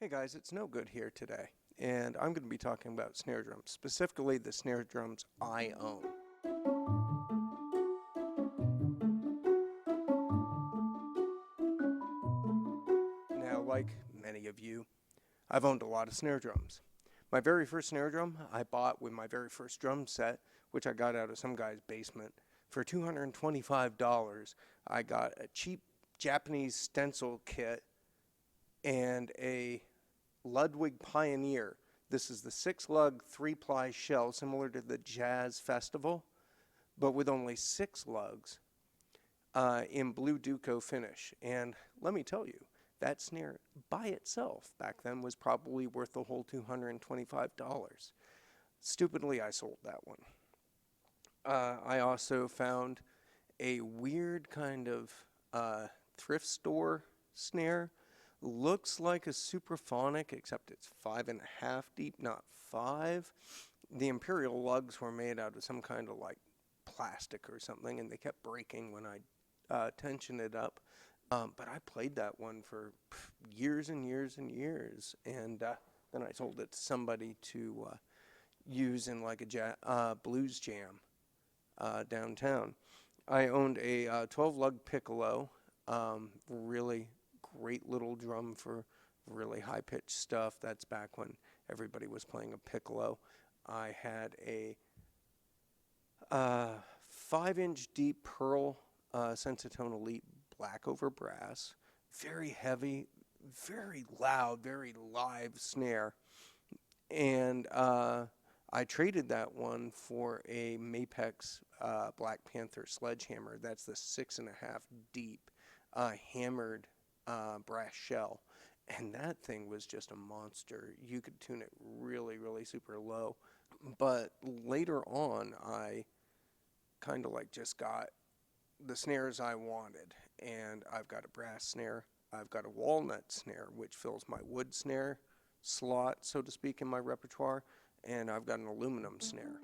Hey guys, it's No Good here today, and I'm going to be talking about snare drums, specifically the snare drums I own. Now, like many of you, I've owned a lot of snare drums. My very first snare drum I bought with my very first drum set, which I got out of some guy's basement, for $225. I got a cheap Japanese stencil kit and a Ludwig Pioneer. This is the 6-lug 3-ply shell, similar to the Jazz Festival, but with only 6 lugs in blue Duco finish. And let me tell you, that snare by itself back then was probably worth the whole $225. Stupidly, I sold that one. I also found a weird kind of thrift store snare. Looks like a Supraphonic, except it's 5.5 deep, not 5. The Imperial lugs were made out of some kind of like plastic or something, and they kept breaking when I tensioned it up. But I played that one for years and years and years, and then I sold it to somebody to use in like a blues jam downtown. I owned a 12-lug piccolo, really great little drum for really high-pitched stuff. That's back when everybody was playing a piccolo. I had a 5-inch deep pearl Sensitone Elite black over brass, very heavy, very loud, very live snare. And I traded that one for a Mapex Black Panther sledgehammer. That's the 6.5 deep hammered brass shell, and that thing was just a monster. You could tune it really, really super low. But later on, I kind of like just got the snares I wanted, and I've got a brass snare, I've got a walnut snare, which fills my wood snare slot, so to speak, in my repertoire, and I've got an aluminum snare.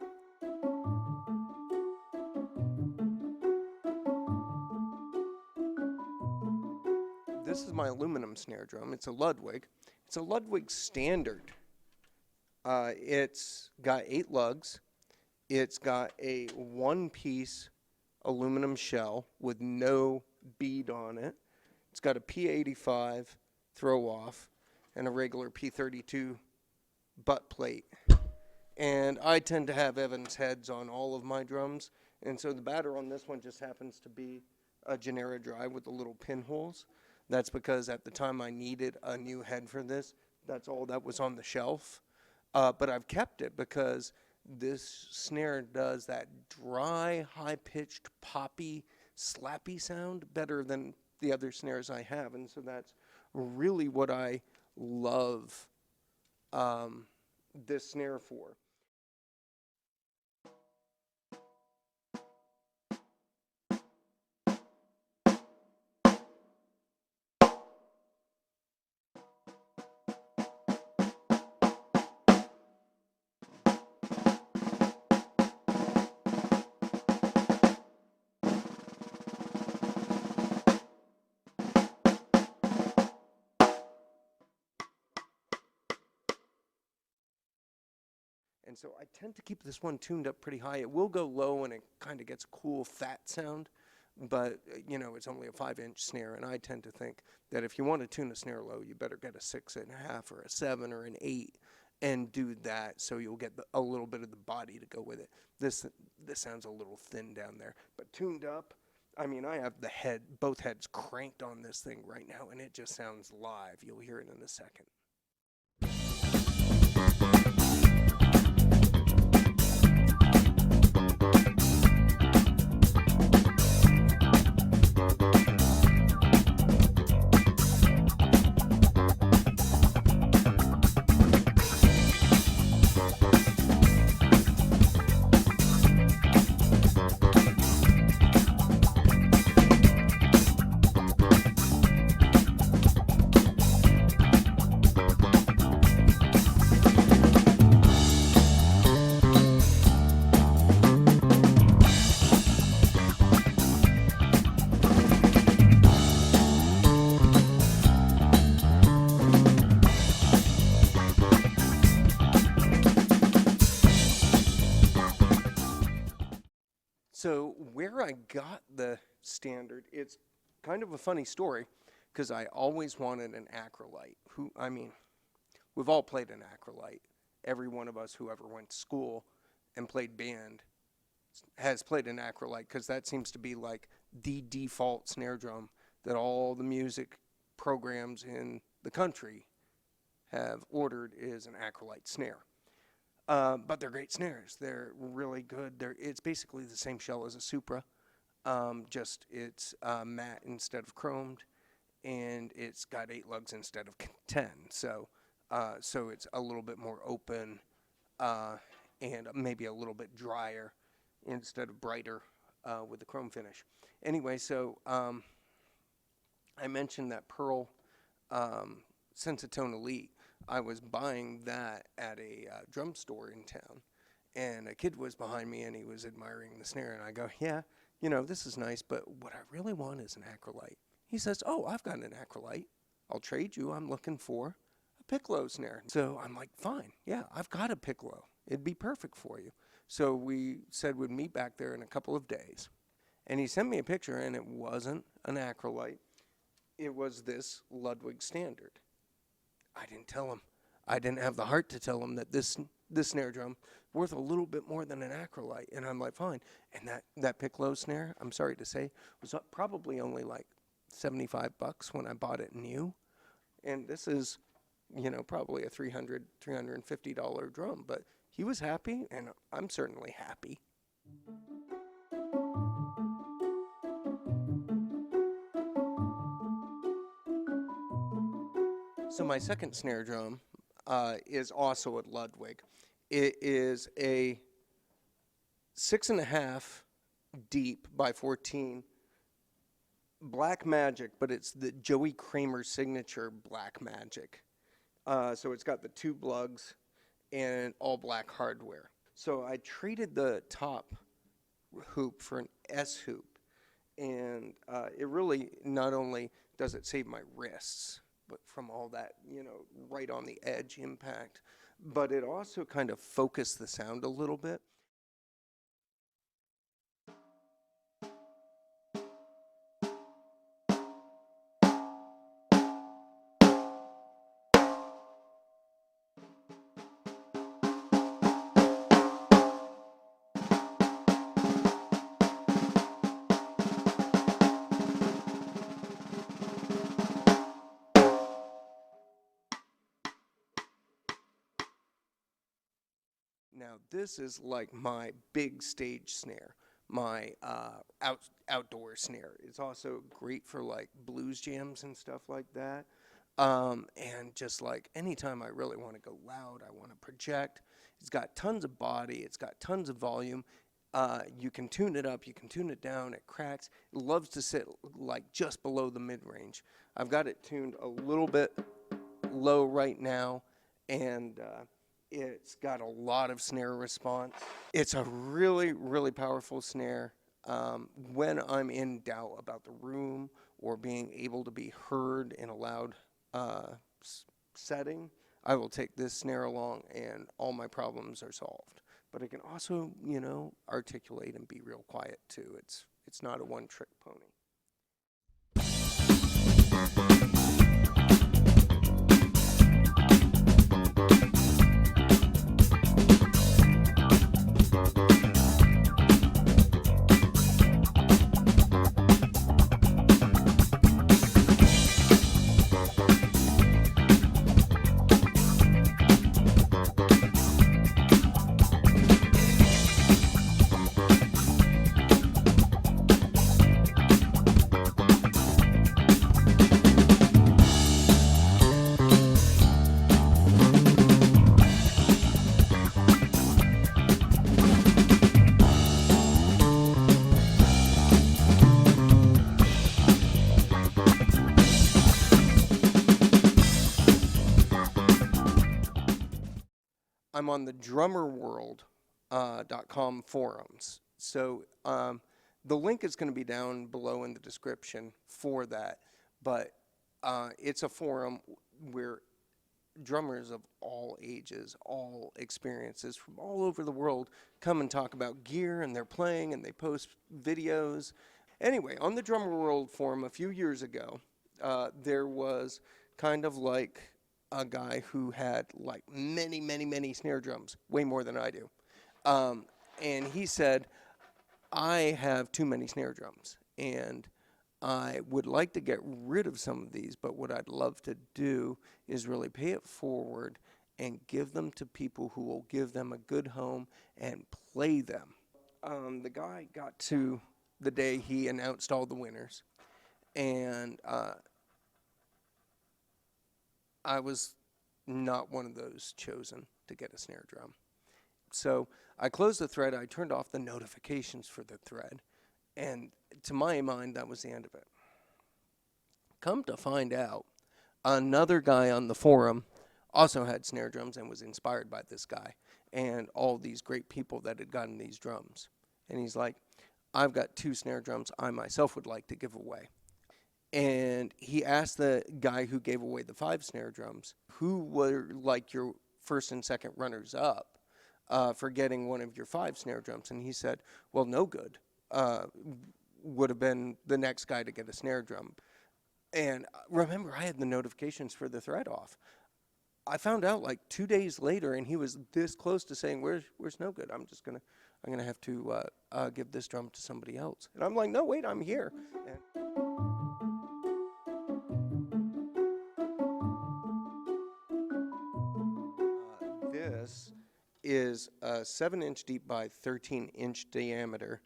This is my aluminum snare drum. It's a Ludwig. It's a Ludwig Standard. It's got 8 lugs. It's got a 1-piece aluminum shell with no bead on it. It's got a P85 throw-off and a regular P32 butt plate. And I tend to have Evans heads on all of my drums, and so the batter on this one just happens to be a Genera drive with the little pinholes. That's because at the time I needed a new head for this. That's all that was on the shelf. But I've kept it because this snare does that dry, high-pitched, poppy, slappy sound better than the other snares I have. And so that's really what I love this snare for. And so I tend to keep this one tuned up pretty high. It will go low and it kind of gets a cool fat sound, but you know, it's only a 5-inch snare, and I tend to think that if you want to tune a snare low, you better get a 6.5 or a 7 or an 8 and do that, so you'll get a little bit of the body to go with it. This sounds a little thin down there, but tuned up, I mean, I have both heads cranked on this thing right now, and it just sounds live. You'll hear it in a second. So where I got the Standard, it's kind of a funny story, because I always wanted an acrolite. We've all played an acrolite. Every one of us who ever went to school and played band has played an acrolite, because that seems to be like the default snare drum that all the music programs in the country have ordered, is an acrolite snare. But they're great snares. They're really good. It's basically the same shell as a Supra, just it's matte instead of chromed, and it's got 8 lugs instead of 10. So it's a little bit more open, and maybe a little bit drier instead of brighter with the chrome finish. Anyway, so I mentioned that Pearl Sensitone Elite. I was buying that at a drum store in town, and a kid was behind me, and he was admiring the snare, and I go, yeah, this is nice, but what I really want is an acrolite. He says, oh, I've got an acrolite. I'll trade you. I'm looking for a piccolo snare. So I'm like, fine, yeah, I've got a piccolo. It'd be perfect for you. So we said we'd meet back there in a couple of days, and he sent me a picture, and it wasn't an acrolite. It was this Ludwig Standard. I didn't tell him. I didn't have the heart to tell him that this snare drum worth a little bit more than an acrolite. And I'm like, fine. And that piccolo snare, I'm sorry to say, was probably only like $75 when I bought it new. And this is, probably a $300, $350 drum. But he was happy, and I'm certainly happy. So my second snare drum is also at Ludwig. It is a 6.5 deep by 14 Black Magic, but it's the Joey Kramer signature Black Magic. So it's got the 2 lugs and all black hardware. So I traded the top hoop for an S hoop, and it really not only does it save my wrists, but from all that, right on the edge impact, but it also kind of focused the sound a little bit. Now this is like my big stage snare, my outdoor snare. It's also great for like blues jams and stuff like that. And just like anytime I really want to go loud, I want to project. It's got tons of body, it's got tons of volume. You can tune it up, you can tune it down, it cracks. It loves to sit like just below the mid-range. I've got it tuned a little bit low right now, and it's got a lot of snare response. It's a really, really powerful snare. When I'm in doubt about the room or being able to be heard in a loud setting, I will take this snare along and all my problems are solved. But it can also, articulate and be real quiet too. It's not a one-trick pony. I'm on the drummerworld.com forums. So the link is going to be down below in the description for that. But it's a forum where drummers of all ages, all experiences from all over the world come and talk about gear and their playing, and they post videos. Anyway, on the Drummer World forum a few years ago, there was kind of like a guy who had like many snare drums, way more than I do. And he said, I have too many snare drums, and I would like to get rid of some of these, but what I'd love to do is really pay it forward and give them to people who will give them a good home and play them. The guy got to the day he announced all the winners, and I was not one of those chosen to get a snare drum. So I closed the thread, I turned off the notifications for the thread, and to my mind, that was the end of it. Come to find out, another guy on the forum also had snare drums and was inspired by this guy and all these great people that had gotten these drums. And he's like, I've got 2 snare drums I myself would like to give away. And he asked the guy who gave away the 5 snare drums, who were like your first and second runners up for getting one of your 5 snare drums. And he said, well, no good would have been the next guy to get a snare drum. And remember, I had the notifications for the thread off. I found out like 2 days later, and he was this close to saying, where's no good? I'm gonna have to give this drum to somebody else. And I'm like, no, wait, I'm here. This is a 7-inch deep by 13-inch diameter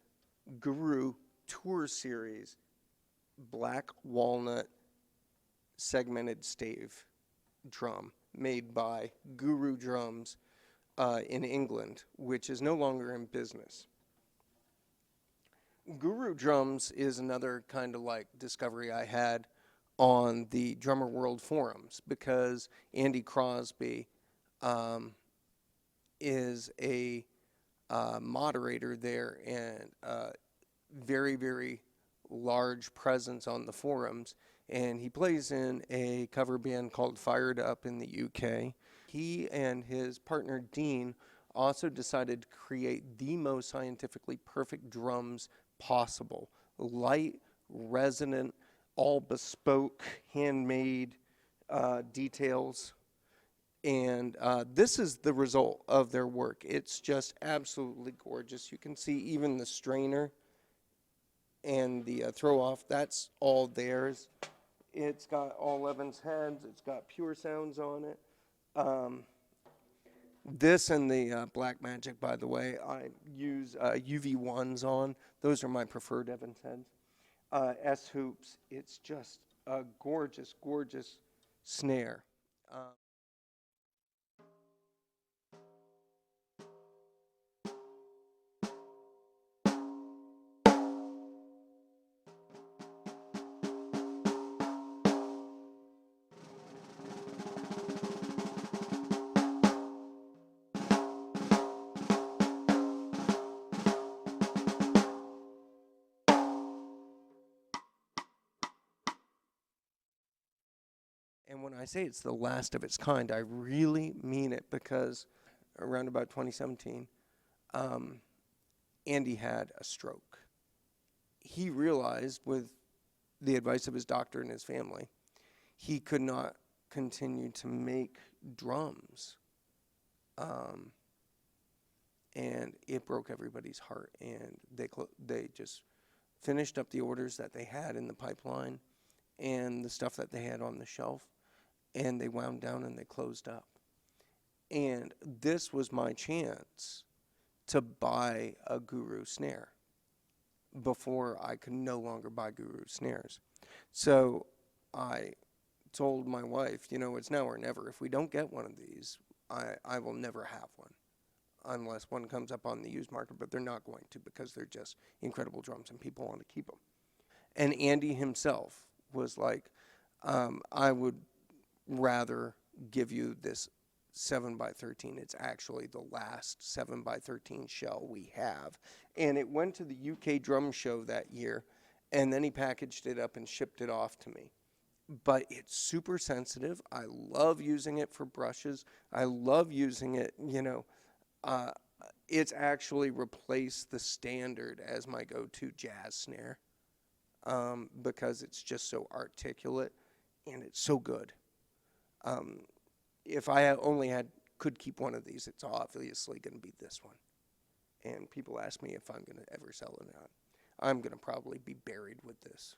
Guru Tour Series black walnut segmented stave drum made by Guru Drums in England, which is no longer in business. Guru Drums is another kind of like discovery I had on the Drummer World forums, because Andy Crosby is a moderator there and very large presence on the forums, and he plays in a cover band called Fired Up in the UK. He and his partner Dean also decided to create the most scientifically perfect drums possible. Light, resonant, all bespoke, handmade details. And this is the result of their work. It's just absolutely gorgeous. You can see even the strainer and the throw off, that's all theirs. It's got all Evans heads, it's got pure sounds on it. This and the Black Magic, by the way, I use UV1s on. Those are my preferred Evans heads. S hoops, it's just a gorgeous snare. And when I say it's the last of its kind, I really mean it, because around about 2017, Andy had a stroke. He realized, with the advice of his doctor and his family, he could not continue to make drums. And it broke everybody's heart, and they just finished up the orders that they had in the pipeline and the stuff that they had on the shelf, and they wound down and they closed up. And this was my chance to buy a Guru snare before I could no longer buy Guru snares. So I told my wife, you know, it's now or never. If we don't get one of these, I will never have one, unless one comes up on the used market, but they're not going to, because they're just incredible drums and people want to keep them. And Andy himself was like, I would rather give you this 7x13. It's actually the last 7x13 shell we have. And it went to the UK drum show that year, and then he packaged it up and shipped it off to me. but it's super sensitive. I love using it for brushes. I love using it, it's actually replaced the Standard as my go-to jazz snare because it's just so articulate and it's so good. If I could keep one of these, it's obviously going to be this one. And people ask me if I'm going to ever sell it or not. I'm going to probably be buried with this.